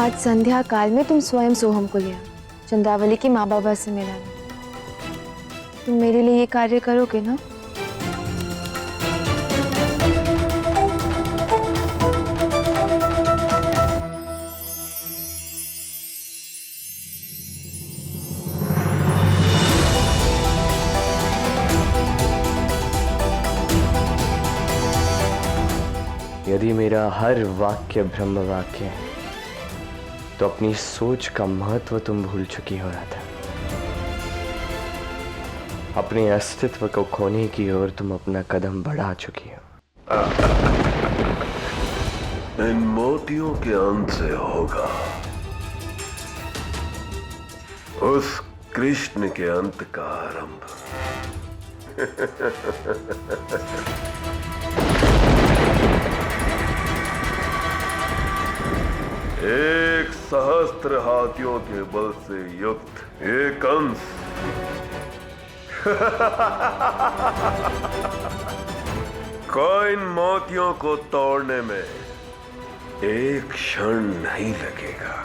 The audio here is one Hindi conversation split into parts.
आज संध्या काल में तुम स्वयं सोहम को ले आओ चंद्रावली की माँ बाबा से मिलाने। तुम मेरे लिए ये कार्य करोगे ना? यदि मेरा हर वाक्य ब्रह्म वाक्य है तो अपनी सोच का महत्व तुम भूल चुकी हो राधा। अपने अस्तित्व को खोने की ओर तुम अपना कदम बढ़ा चुकी हो। इन मोतियों के अंत से होगा उस कृष्ण के अंत का आरंभ। एक सहस्त्र हाथियों के बल से युक्त एक कंस कोई इन मोतियों को तोड़ने में एक क्षण नहीं लगेगा।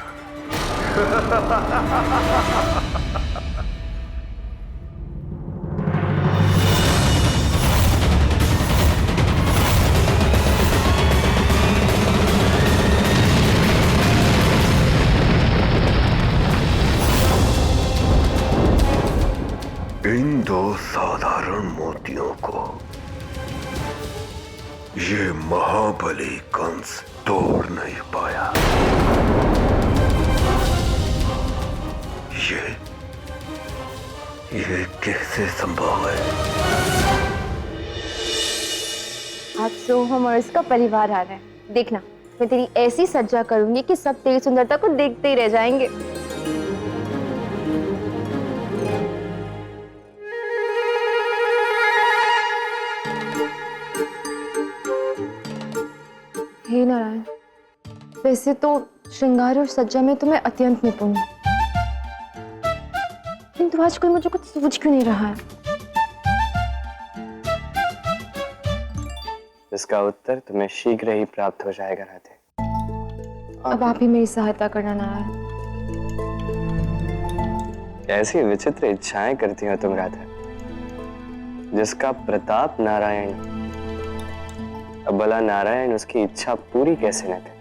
इन दो साधारण मोतियों को ये महाबली कंस तोड़ नहीं पाया। ये कैसे संभव है? आज सोहम और इसका परिवार आ रहा है। देखना, मैं तेरी ऐसी सज्जा करूंगी कि सब तेरी सुंदरता को देखते ही रह जाएंगे। हे नारायण, वैसे तो श्रृंगार और सज्जा में तो मैं अत्यंत निपुण हूं, किंतु आजकल मुझे कुछ सूझ क्यों नहीं रहा है। इसका उत्तर तुम्हें शीघ्र ही प्राप्त हो जाएगा राधे। अब आप ही मेरी सहायता करना नारायण। ऐसी विचित्र इच्छाएं करती हो तुम राधा, जिसका प्रताप नारायण। अब भला नारायण उसकी इच्छा पूरी कैसे न करे।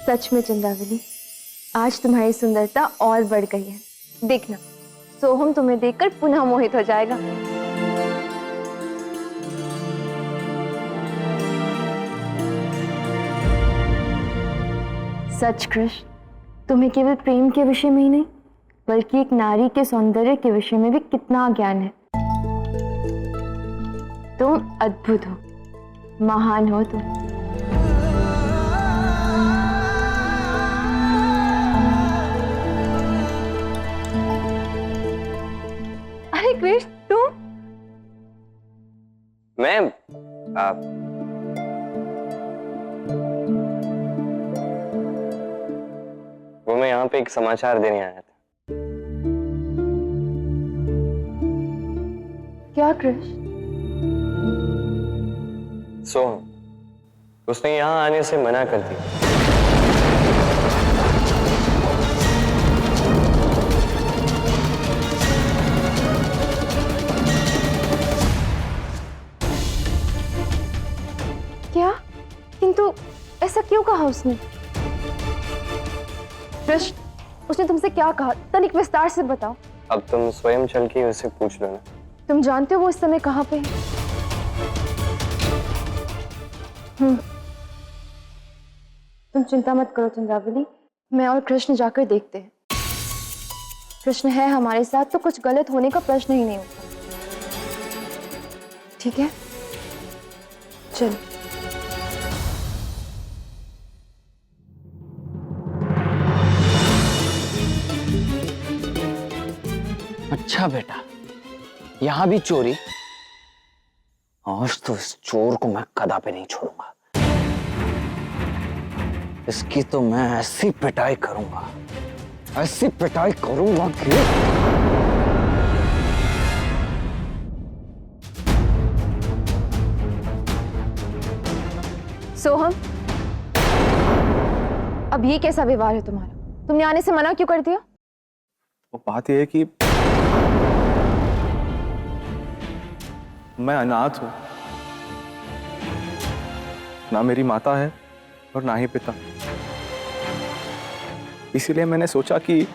सच में चंद्रावली, आज तुम्हारी सुंदरता और बढ़ गई है। देखना, सोहम तुम्हें देखकर पुनः मोहित हो जाएगा। सच कृष्ण, तुम्हें केवल प्रेम के विषय में ही नहीं, बल्कि एक नारी के सौंदर्य के विषय में भी कितना ज्ञान है। तुम अद्भुत हो, महान हो तुम। अरे कृष्ण, तुम? मैं वो मैं यहाँ पे एक समाचार देने आया था। क्या कृष्ण? सोहम, उसने यहाँ आने से मना कर दिया। क्या? किंतु ऐसा क्यों कहा उसने? कृष्ण, उसने तुमसे क्या कहा? तनिक विस्तार से बताओ। अब तुम स्वयं चल के उससे पूछ लो ना। तुम जानते हो वो इस समय कहाँ पे है? तुम चिंता मत करो चंद्रावली, मैं और कृष्ण जाकर देखते हैं। कृष्ण है हमारे साथ तो कुछ गलत होने का प्रश्न ही नहीं होता। ठीक है, चलो। अच्छा बेटा, यहां भी चोरी? आज तो इस चोर को मैं कदापि नहीं छोड़ूंगा। इसकी तो मैं ऐसी पिटाई करूंगा कि सोहम, अब ये कैसा व्यवहार है तुम्हारा? तुमने आने से मना क्यों कर दिया? वो बात यह है कि मैं अनाथ हूं, ना मेरी माता है और ना ही पिता। इसीलिए मैंने सोचा कि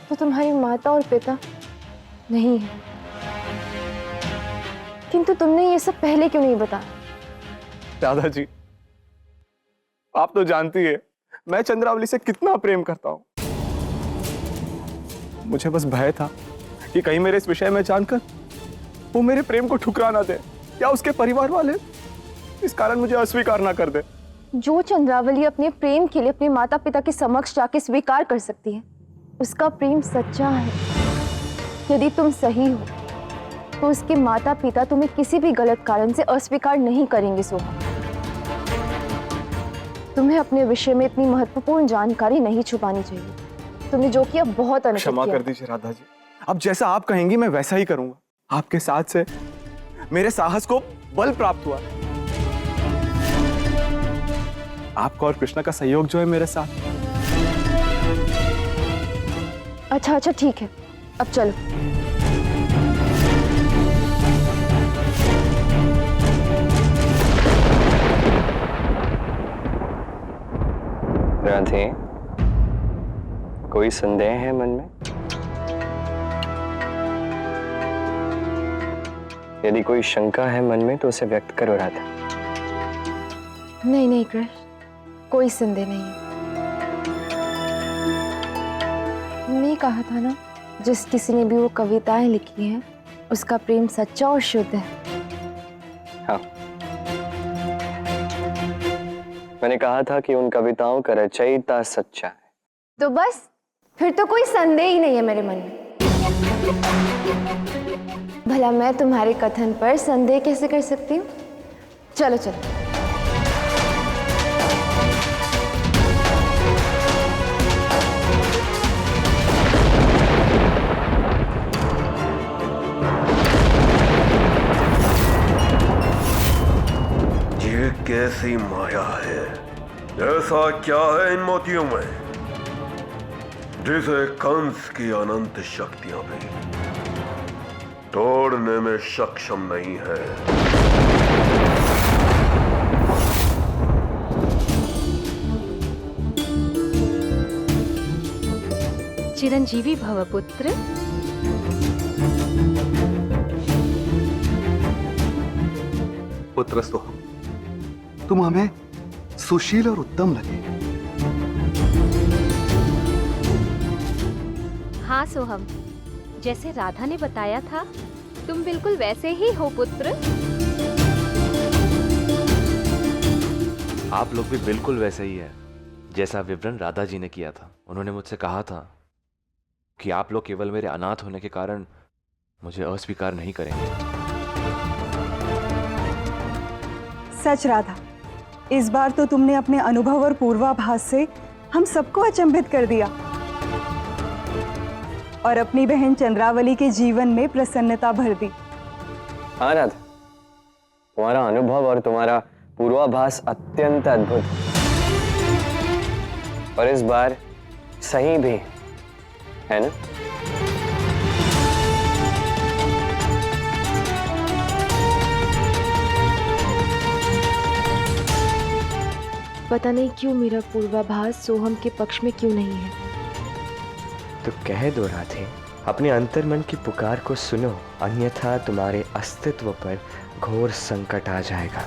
तो तुम्हारी माता और पिता नहीं है, किंतु तुमने ये सब पहले क्यों नहीं बताया? दादाजी, आप तो जानती है मैं चंद्रावली से कितना प्रेम करता हूं। मुझे बस भय था कि कहीं मेरे इस विषय में जानकर वो मेरे प्रेम को ठुकरा ना दे, या उसके परिवार वाले इस कारण मुझे अस्वीकार ना कर दे। जो चंद्रावली अपने प्रेम के लिए अपने माता पिता के समक्ष जाके स्वीकार कर सकती है, उसका प्रेम सच्चा है। यदि तुम सही हो तो उसके माता पिता तुम्हें किसी भी गलत कारण से अस्वीकार नहीं करेंगे। सोहा, तुम्हें अपने विषय में इतनी महत्वपूर्ण जानकारी नहीं छुपानी चाहिए। तुमने जो किया बहुत अनुचित किया। क्षमा कर दीजिए राधा जी, अब जैसा आप कहेंगी मैं वैसा ही करूंगा। आपके साथ से मेरे साहस को बल प्राप्त हुआ। आपका और कृष्णा का सहयोग जो है मेरे साथ। अच्छा ठीक है, अब चलो। राधे, कोई संदेह है मन में? यदि कोई शंका है मन में तो उसे व्यक्त करो राधा। नहीं कृष्ण, कोई संदेह नहीं है। तुमने कहा था ना, जिस किसी ने भी वो कविताएं लिखी हैं उसका प्रेम सच्चा और शुद्ध है। हाँ, मैंने कहा था कि उन कविताओं का रचयिता सच्चा है। तो बस, फिर तो कोई संदेह ही नहीं है मेरे मन में। भला मैं तुम्हारे कथन पर संदेह कैसे कर सकती हूँ? चलो चलो। ये कैसी माया है? ऐसा क्या है इन मोतियों में जिसे कंस की अनंत शक्तियां भी तोड़ने में सक्षम नहीं है? चिरंजीवी भव पुत्र। पुत्र सोहम, तुम हमें सुशील और उत्तम लगे। हाँ सोहम, जैसे राधा ने बताया था तुम बिल्कुल वैसे ही हो पुत्र। आप लोग भी बिल्कुल वैसे ही है जैसा विवरण राधा जी ने किया था। उन्होंने मुझसे कहा था कि आप लोग केवल मेरे अनाथ होने के कारण मुझे अस्वीकार नहीं करेंगे। सच राधा, इस बार तो तुमने अपने अनुभव और पूर्वाभास से हम सबको अचंभित कर दिया और अपनी बहन चंद्रावली के जीवन में प्रसन्नता भर दी। हाँ राधा, तुम्हारा अनुभव और तुम्हारा पूर्वाभास अत्यंत अद्भुत और इस बार सही भी है ना? पता नहीं क्यों मेरा पूर्वाभास सोहम के पक्ष में क्यों नहीं है। तो कह दो राधे, अपने अंतर्मन की पुकार को सुनो, अन्यथा तुम्हारे अस्तित्व पर घोर संकट आ जाएगा।